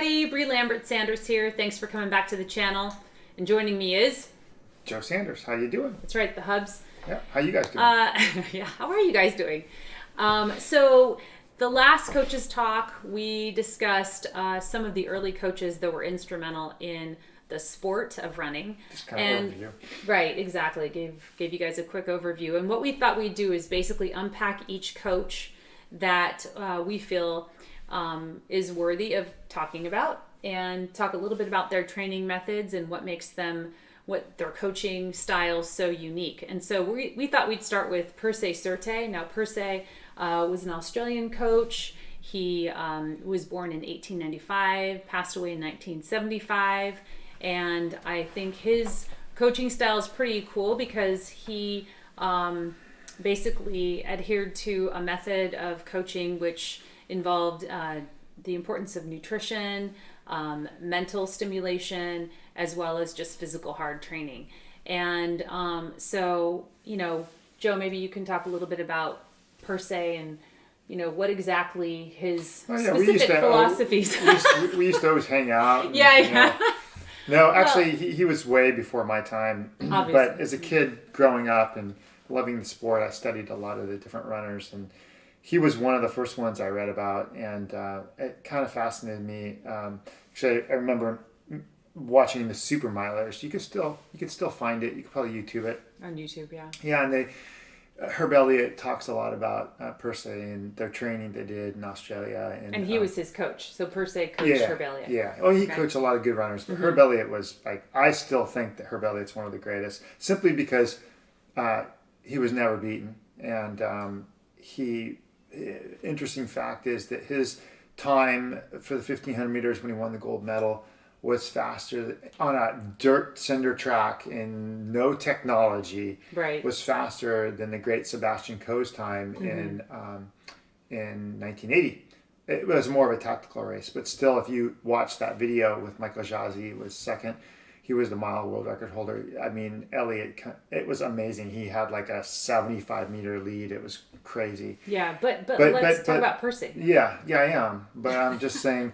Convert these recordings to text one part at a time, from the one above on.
everybody. Bree Lambert-Sanders here. Thanks for coming back to the channel. And joining me is... Joe Sanders. How you doing? That's right, the Hubs. Yeah, how you guys doing? Yeah, how are you guys doing? So the last coaches talk, we discussed some of the early coaches that were instrumental in the sport of running. Just kind of overview. Right, exactly. Gave you guys a quick overview. And what we thought we'd do is basically unpack each coach that we feel is worthy of talking about, and talk a little bit about their training methods and what makes them, what their coaching styles so unique. And so we thought we'd start with Percy Cerutty. Now Percy was an Australian coach. He was born in 1895, passed away in 1975, and I think his coaching style is pretty cool because he basically adhered to a method of coaching which involved the importance of nutrition, mental stimulation, as well as just physical hard training. And so, Joe, maybe you can talk a little bit about Percy and, what exactly his specific philosophies. We used to always hang out. Yeah. No, actually, he was way before my time. Obviously. But as a kid growing up and loving the sport, I studied a lot of the different runners, and he was one of the first ones I read about, and it kind of fascinated me. Actually, I remember watching the Super Milers. You could still find it. You could probably YouTube it On YouTube, yeah. Yeah, and Herb Elliott talks a lot about Percy and their training they did in Australia, and he was his coach. So Percy coached Herb Elliott. Yeah. Oh, he coached a lot of good runners, but Herb Elliott was I still think that Herb Elliott's one of the greatest, simply because he was never beaten, and interesting fact is that his time for the 1500 meters when he won the gold medal was faster on a dirt cinder track and no technology. Right. Was faster than the great Sebastian Coe's time in 1980. It was more of a tactical race, but still, if you watch that video with Michael Jazzi, was second. He was the mile world record holder. I mean, Elliott, it was amazing. He had like a 75-meter lead. It was crazy. Yeah, but let's talk about Percy. Yeah, I am. But I'm just saying,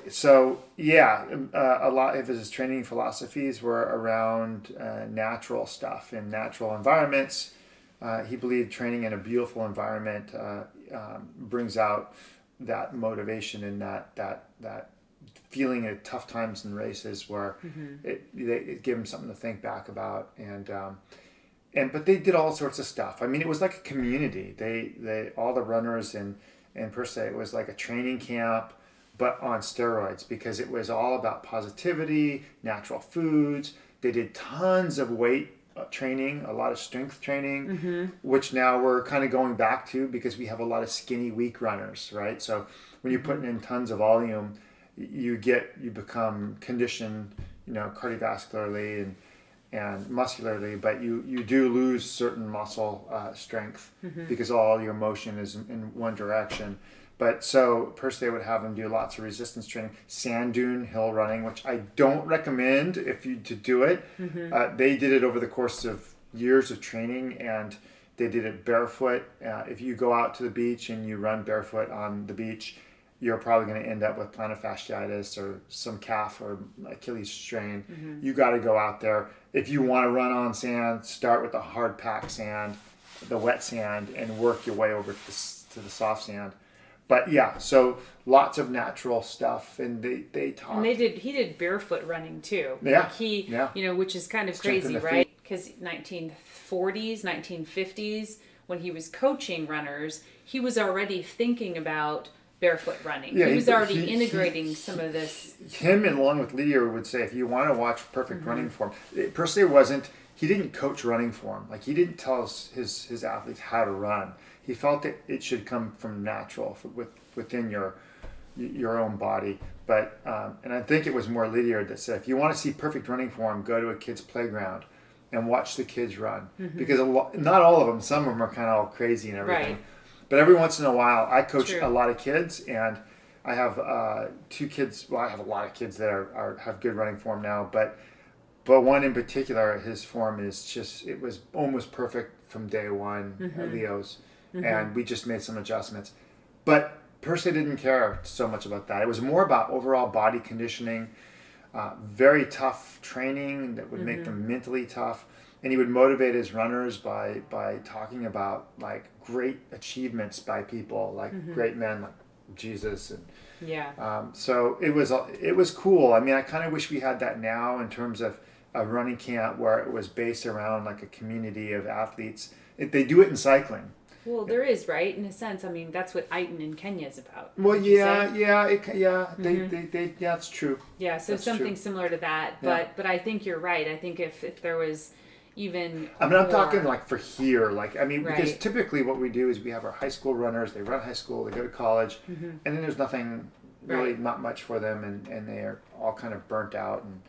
so yeah, a lot of his training philosophies were around natural stuff in natural environments. He believed training in a beautiful environment brings out that motivation and that feeling at tough times in races where it gave him something to think back about, but they did all sorts of stuff. I mean, it was like a community. They all the runners in Percy, it was like a training camp, but on steroids, because it was all about positivity, natural foods. They did tons of weight training, a lot of strength training, which now we're kind of going back to because we have a lot of skinny, weak runners, right? So when you're putting in tons of volume, you become conditioned, cardiovascularly and muscularly, but you do lose certain muscle strength because all your motion is in one direction. But so Percy would have them do lots of resistance training, sand dune hill running, which I don't recommend to do it. They did it over the course of years of training, and they did it barefoot. If you go out to the beach and you run barefoot on the beach, you're probably going to end up with plantar fasciitis or some calf or Achilles strain. You got to go out there. If you want to run on sand, start with the hard packed sand, the wet sand, and work your way over to the soft sand. But yeah, so lots of natural stuff, and they taught. And he did barefoot running too. Yeah. Which is kind of crazy, right? Because 1940s, 1950s, when he was coaching runners, he was already thinking about barefoot running. Yeah, he was already integrating some of this. Him, along with Lydia, would say, if you want to watch perfect running form, Percy he didn't coach running form. Like, he didn't tell his athletes how to run. He felt that it should come from natural, within your own body. But and I think it was more Lydia that said, if you want to see perfect running form, go to a kid's playground and watch the kids run. Because not all of them, some of them are kind of all crazy and everything. Right. But every once in a while, I coach a lot of kids, and I have 2 kids. Well, I have a lot of kids that have good running form now, but one in particular, his form it was almost perfect from day one, Leo's, and we just made some adjustments. But Percy didn't care so much about that. It was more about overall body conditioning, very tough training that would make them mentally tough. And he would motivate his runners by talking about like great achievements by people, like great men like Jesus. And so it was cool. I mean, I kind of wish we had that now in terms of a running camp where it was based around like a community of athletes. They do it in cycling. Well, there is, right? In a sense, I mean, that's what Iton in Kenya is about. Well, that's true. Yeah, so that's something true. similar to that. But I think you're right. I think if there was even I mean, I'm talking like for here. Like, I mean, because Right. typically what we do is we have our high school runners, they run high school, they go to college, and then there's nothing really, Right. not much for them, and they are all kind of burnt out. And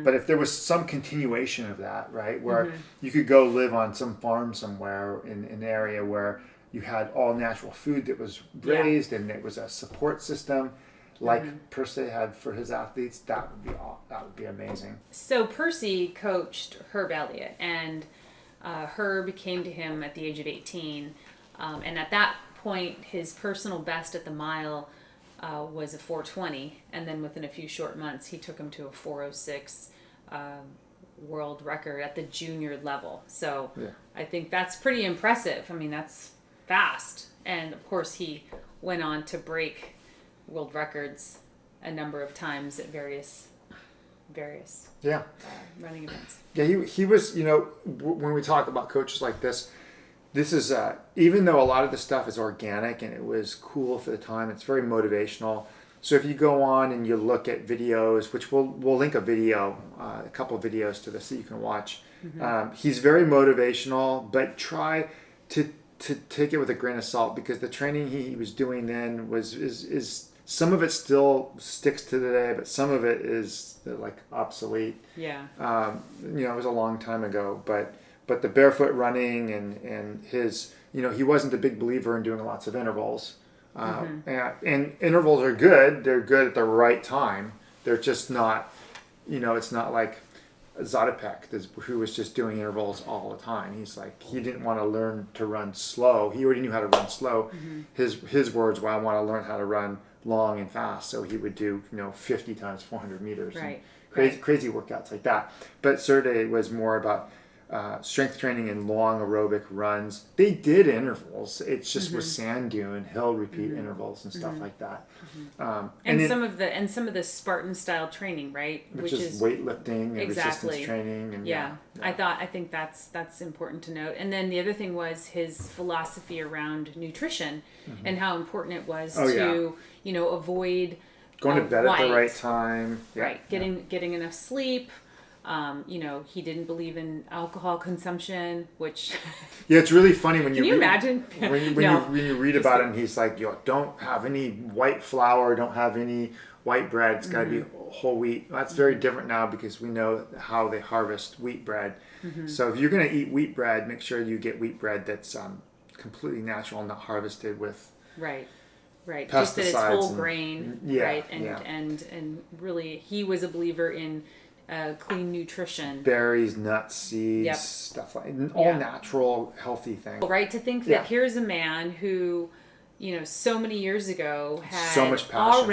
But if there was some continuation of that, right, where you could go live on some farm somewhere in an area where you had all natural food that was raised and it was a support system like Percy had for his athletes, that would be amazing. So Percy coached Herb Elliott, and Herb came to him at the age of 18. And at that point, his personal best at the mile was a 4:20. And then within a few short months, he took him to a 4:06 world record at the junior level. So I think that's pretty impressive. I mean, that's fast. And of course, he went on to break world records a number of times at various running events. Yeah, he was, when we talk about coaches like this is, even though a lot of the stuff is organic and it was cool for the time, it's very motivational. So if you go on and you look at videos, which we'll link a video, a couple of videos to this that you can watch. He's very motivational, but try to take it with a grain of salt, because the training he was doing then is some of it still sticks to today, but some of it is like obsolete. Yeah. It was a long time ago, but the barefoot running and his, he wasn't a big believer in doing lots of intervals. And intervals are good. They're good at the right time. They're just not, it's not like Zatopek, who was just doing intervals all the time. He's like, he didn't want to learn to run slow. He already knew how to run slow. His words were, I want to learn how to run long and fast. So he would do 50 times 400 meters, Right. crazy workouts like that. But Cerutty was more about strength training and long aerobic runs. They did intervals. It just was sand dune, hill repeat intervals and stuff like that. And some of the Spartan style training, right? Which is weightlifting and exactly resistance training. And I think that's important to note. And then the other thing was his philosophy around nutrition and how important it was to avoid going to bed at the right time. Right. Getting enough sleep. He didn't believe in alcohol consumption, which it's really funny when can you imagine when you read about it, and he's like, don't have any white flour, don't have any white bread, it's got to be whole wheat. That's very different now, because we know how they harvest wheat bread. So if you're going to eat wheat bread, make sure you get wheat bread that's completely natural and not harvested with right pesticides, just that it's whole grain, right? And really, he was a believer in clean nutrition, berries, nuts, seeds, stuff like all natural, healthy things. Right, to think that here's a man who, so many years ago had so much passion.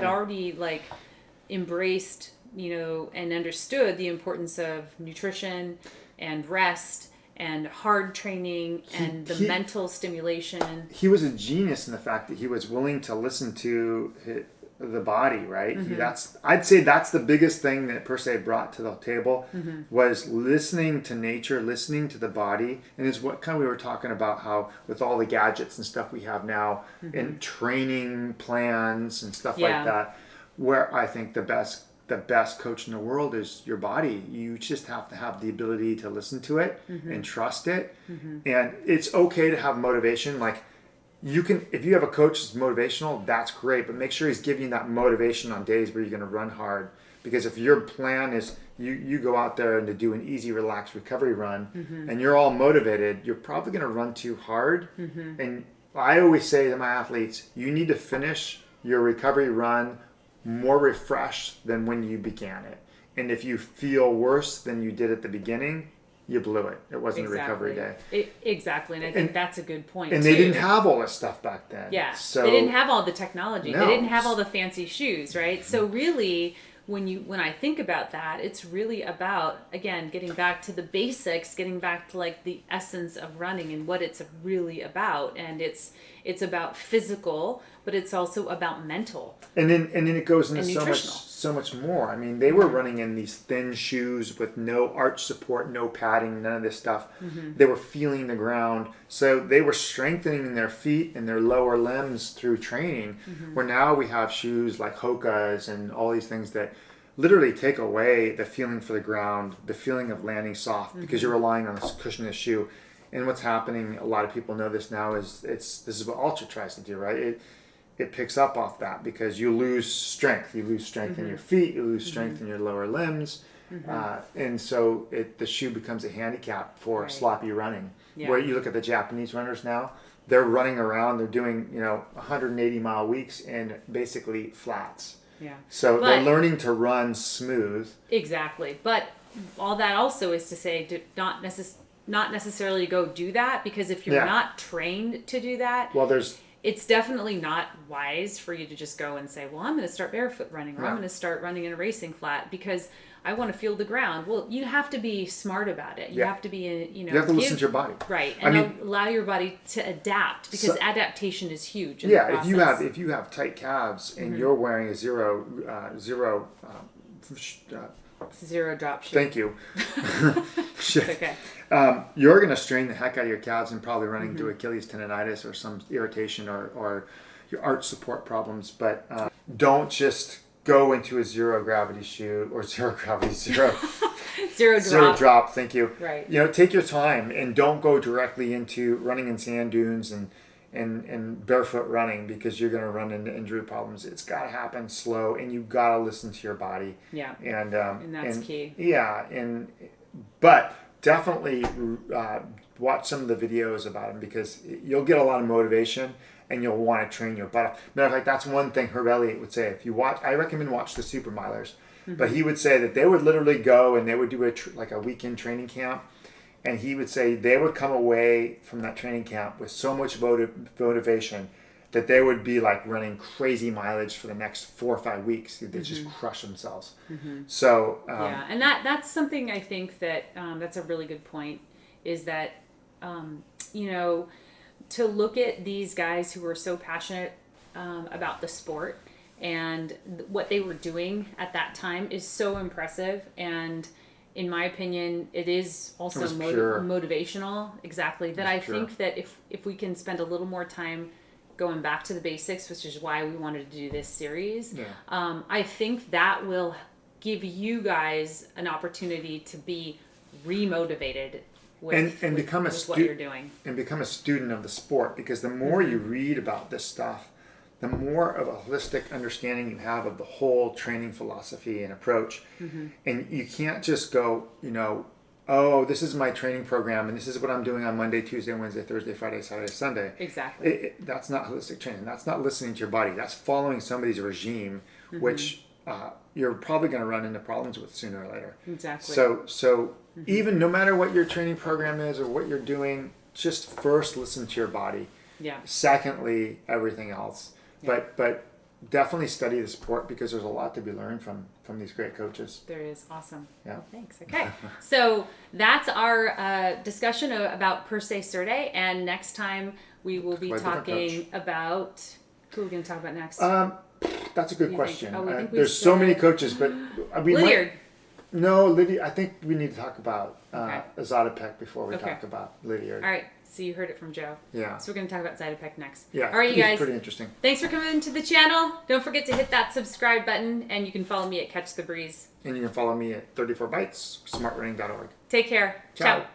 already like embraced, and understood the importance of nutrition and rest and hard training and the mental stimulation. He was a genius in the fact that he was willing to listen to the body, right? I'd say that's the biggest thing that Percy brought to the table, was listening to nature, listening to the body. And it's what kind of we were talking about, how with all the gadgets and stuff we have now and training plans and stuff like that, where I think the best coach in the world is your body. You just have to have the ability to listen to it and trust it. And it's okay to have motivation. Like, you can, if you have a coach that's motivational, that's great, but make sure he's giving you that motivation on days where you're going to run hard. Because if your plan is you go out there and to do an easy, relaxed recovery run, and you're all motivated, you're probably going to run too hard. And I always say to my athletes, you need to finish your recovery run more refreshed than when you began it. And if you feel worse than you did at the beginning, you blew it. It wasn't a recovery day. Exactly. And I think that's a good point, and too. they didn't have all this stuff back then. Yeah. So they didn't have all the technology. No. They didn't have all the fancy shoes, right? So really, when I think about that, it's really about, again, getting back to the basics, getting back to like the essence of running and what it's really about. And it's about physical, but it's also about mental. And then it goes into And so much more. I mean, they were running in these thin shoes with no arch support, no padding, none of this stuff. They were feeling the ground. So they were strengthening their feet and their lower limbs through training. Where now we have shoes like Hoka's and all these things that literally take away the feeling for the ground, the feeling of landing soft, because you're relying on the cushion of the shoe. And what's happening, a lot of people know this now, is this is what Ultra tries to do, right? It picks up off that because you lose strength. You lose strength in your feet. You lose strength in your lower limbs. And so the shoe becomes a handicap for sloppy running. Yeah. Where you look at the Japanese runners now, they're running around. They're doing 180-mile weeks in basically flats. Yeah. So they're learning to run smooth. Exactly. But all that also is to say not necessarily go do that, because if you're not trained to do that, it's definitely not wise for you to just go and say, well, I'm going to start barefoot running, or I'm going to start running in a racing flat because I want to feel the ground. Well, you have to be smart about it. You have to be, you have to listen to your body. Right. And allow your body to adapt, because adaptation is huge in the process. if you have tight calves and you're wearing a zero drop shoe. Thank you. Shit. Okay. You're going to strain the heck out of your calves and probably run into Achilles tendonitis or some irritation or your arch support problems. But don't just go into a zero gravity shoe or zero drop. Thank you. Right. Take your time and don't go directly into running in sand dunes and barefoot running, because you're going to run into injury problems. It's got to happen slow, and you've got to listen to your body. Yeah. And that's key. Yeah. But definitely watch some of the videos about them, because you'll get a lot of motivation and you'll want to train your butt off. Matter of fact, that's one thing Herb Elliott would say. If you watch, I recommend watch the Super Milers. But he would say that they would literally go and they would do a weekend training camp. And he would say they would come away from that training camp with so much motivation that they would be like running crazy mileage for the next 4 or 5 weeks. They just crush themselves. So and that's something I think that that's a really good point, is that to look at these guys who were so passionate about the sport and what they were doing at that time is so impressive. And in my opinion, it is also motivational. Exactly. That I think that if we can spend a little more time going back to the basics, which is why we wanted to do this series, I think that will give you guys an opportunity to be remotivated with what you're doing. And become a student of the sport, because the more you read about this stuff, the more of a holistic understanding you have of the whole training philosophy and approach. And you can't just go, oh, this is my training program and this is what I'm doing on Monday, Tuesday, Wednesday, Thursday, Friday, Saturday, Sunday. Exactly. That's not holistic training. That's not listening to your body. That's following somebody's regime, which you're probably going to run into problems with sooner or later. Exactly. So even no matter what your training program is or what you're doing, just first listen to your body. Yeah. Secondly, everything else. Yeah. But definitely study the sport, because there's a lot to be learned from these great coaches. There is. Awesome. Yeah. Well, thanks. Okay. So that's our discussion about Percy Cerutty, and next time we will be talking about who are we going to talk about next? That's a good question. There's so many coaches, but we Lydiard. No, Lydiard. I think we need to talk about Azadapek before we talk about Lydiard. All right. So you heard it from Joe. Yeah. So we're going to talk about Zytopec next. Yeah. All right, you guys. Pretty interesting. Thanks for coming to the channel. Don't forget to hit that subscribe button, and you can follow me at Catch the Breeze. And you can follow me at 34bytes, smartrunning.org. Take care. Ciao. Ciao.